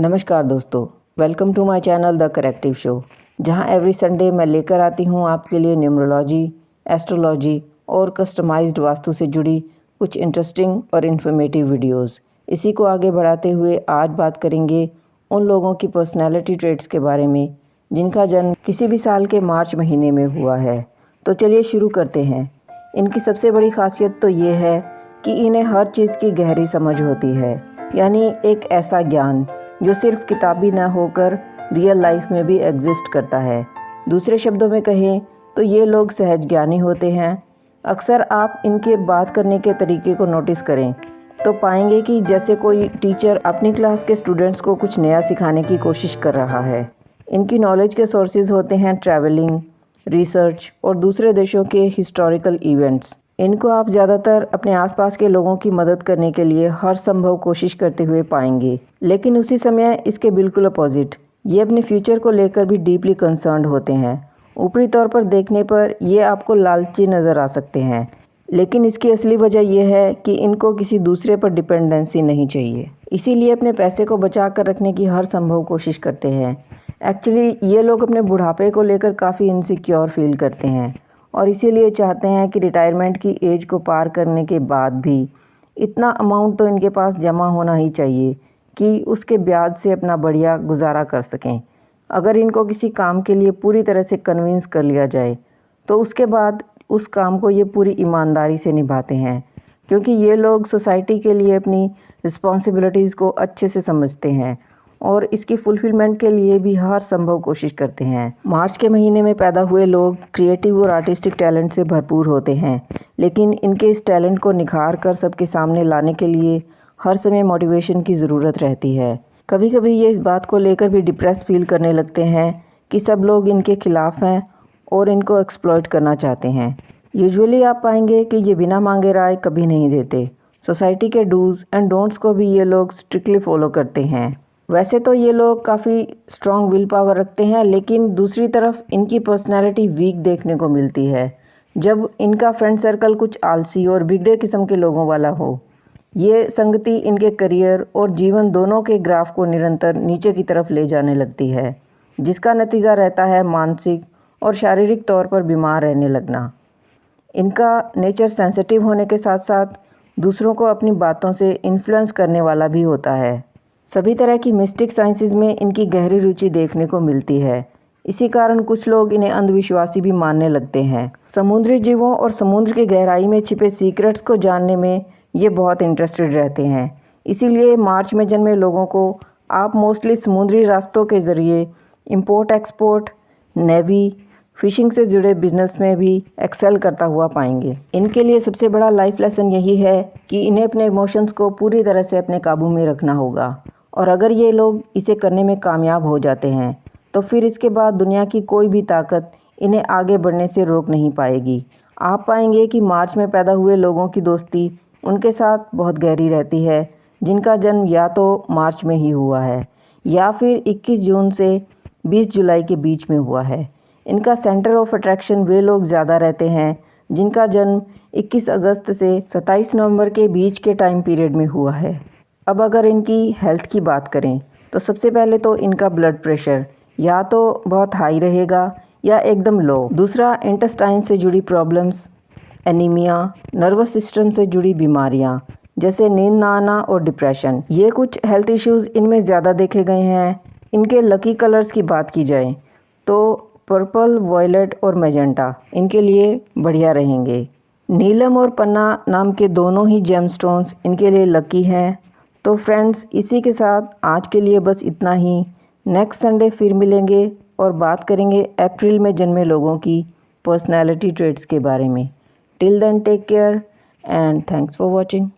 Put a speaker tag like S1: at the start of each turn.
S1: नमस्कार दोस्तों, welcome to my channel the corrective show, जहां एवरी संडे मैं लेकर आती हूं आपके लिए न्यूमरोलॉजी, एस्ट्रोलॉजी और कस्टमाइज्ड वास्तु से जुड़ी कुछ इंटरेस्टिंग और इन्फॉर्मेटिव वीडियोस। इसी को आगे बढ़ाते हुए आज बात करेंगे उन लोगों की पर्सनैलिटी ट्रेट्स के बारे में जिनका जन्म किसी भी साल के मार्च महीने में हुआ है। तो चलिए शुरू करते हैं। इनकी सबसे बड़ी खासियत तो ये है कि इन्हें हर चीज़ की गहरी समझ होती है, यानी एक ऐसा ज्ञान जो सिर्फ किताबी ना होकर रियल लाइफ में भी एग्जिस्ट करता है। दूसरे शब्दों में कहें तो ये लोग सहज ज्ञानी होते हैं। अक्सर आप इनके बात करने के तरीके को नोटिस करें तो पाएंगे कि जैसे कोई टीचर अपनी क्लास के स्टूडेंट्स को कुछ नया सिखाने की कोशिश कर रहा है। इनकी नॉलेज के सोर्सेज होते हैं ट्रैवलिंग, रिसर्च और दूसरे देशों के हिस्टोरिकल इवेंट्स। इनको आप ज़्यादातर अपने आसपास के लोगों की मदद करने के लिए हर संभव कोशिश करते हुए पाएंगे, लेकिन उसी समय इसके बिल्कुल अपोजिट ये अपने फ्यूचर को लेकर भी डीपली कंसर्न्ड होते हैं। ऊपरी तौर पर देखने पर ये आपको लालची नज़र आ सकते हैं, लेकिन इसकी असली वजह यह है कि इनको किसी दूसरे पर डिपेंडेंसी नहीं चाहिए, इसीलिए अपने पैसे को बचा कर रखने की हर संभव कोशिश करते हैं। एक्चुअली ये लोग अपने बुढ़ापे को लेकर काफ़ी इनसिक्योर फील करते हैं और इसीलिए चाहते हैं कि रिटायरमेंट की एज को पार करने के बाद भी इतना अमाउंट तो इनके पास जमा होना ही चाहिए कि उसके ब्याज से अपना बढ़िया गुजारा कर सकें। अगर इनको किसी काम के लिए पूरी तरह से कन्विंस कर लिया जाए तो उसके बाद उस काम को ये पूरी ईमानदारी से निभाते हैं, क्योंकि ये लोग सोसाइटी के लिए अपनी रिस्पॉन्सिबिलिटीज़ को अच्छे से समझते हैं और इसकी फुलफिलमेंट के लिए भी हर संभव कोशिश करते हैं। मार्च के महीने में पैदा हुए लोग क्रिएटिव और आर्टिस्टिक टैलेंट से भरपूर होते हैं, लेकिन इनके इस टैलेंट को निखार कर सबके सामने लाने के लिए हर समय मोटिवेशन की ज़रूरत रहती है। कभी कभी ये इस बात को लेकर भी डिप्रेस फील करने लगते हैं कि सब लोग इनके खिलाफ़ हैं और इनको एक्सप्लॉइट करना चाहते हैं। यूजुअली आप पाएंगे कि ये बिना मांगे राय कभी नहीं देते। सोसाइटी के डूज़ एंड डोंट्स को भी ये लोग स्ट्रिक्टली फॉलो करते हैं। वैसे तो ये लोग काफ़ी स्ट्रॉन्ग विल पावर रखते हैं, लेकिन दूसरी तरफ इनकी पर्सनैलिटी वीक देखने को मिलती है जब इनका फ्रेंड सर्कल कुछ आलसी और बिगड़े किस्म के लोगों वाला हो। ये संगति इनके करियर और जीवन दोनों के ग्राफ को निरंतर नीचे की तरफ ले जाने लगती है, जिसका नतीजा रहता है मानसिक और शारीरिक तौर पर बीमार रहने लगना। इनका नेचर सेंसिटिव होने के साथ साथ दूसरों को अपनी बातों से इन्फ्लुएंस करने वाला भी होता है। सभी तरह की मिस्टिक साइंसेज में इनकी गहरी रुचि देखने को मिलती है। इसी कारण कुछ लोग इन्हें अंधविश्वासी भी मानने लगते हैं। समुद्री जीवों और समुद्र की गहराई में छिपे सीक्रेट्स को जानने में ये बहुत इंटरेस्टेड रहते हैं। इसीलिए मार्च में जन्मे लोगों को आप मोस्टली समुद्री रास्तों के ज़रिए इंपोर्ट एक्सपोर्ट, नेवी, फिशिंग से जुड़े बिजनेस में भी एक्सेल करता हुआ पाएंगे। इनके लिए सबसे बड़ा लाइफ लेसन यही है कि इन्हें अपने इमोशंस को पूरी तरह से अपने काबू में रखना होगा, और अगर ये लोग इसे करने में कामयाब हो जाते हैं तो फिर इसके बाद दुनिया की कोई भी ताकत इन्हें आगे बढ़ने से रोक नहीं पाएगी। आप पाएंगे कि मार्च में पैदा हुए लोगों की दोस्ती उनके साथ बहुत गहरी रहती है जिनका जन्म या तो मार्च में ही हुआ है या फिर 21 जून से 20 जुलाई के बीच में हुआ है। इनका सेंटर ऑफ अट्रैक्शन वे लोग ज़्यादा रहते हैं जिनका जन्म 21 अगस्त से 27 नवंबर के बीच के टाइम पीरियड में हुआ है। अब अगर इनकी हेल्थ की बात करें तो सबसे पहले तो इनका ब्लड प्रेशर या तो बहुत हाई रहेगा या एकदम लो। दूसरा, इंटेस्टाइन से जुड़ी प्रॉब्लम्स, एनीमिया, नर्वस सिस्टम से जुड़ी बीमारियां जैसे नींद ना आना और डिप्रेशन, ये कुछ हेल्थ इश्यूज इनमें ज़्यादा देखे गए हैं। इनके लकी कलर्स की बात की जाए तो पर्पल, वॉयलेट और मैजेंटा इनके लिए बढ़िया रहेंगे। नीलम और पन्ना नाम के दोनों ही जेमस्टोन्स इनके लिए लकी हैं। तो फ्रेंड्स, इसी के साथ आज के लिए बस इतना ही। नेक्स्ट संडे फिर मिलेंगे और बात करेंगे अप्रैल में जन्मे लोगों की पर्सनैलिटी ट्रेट्स के बारे में। Till then take care and thanks for watching.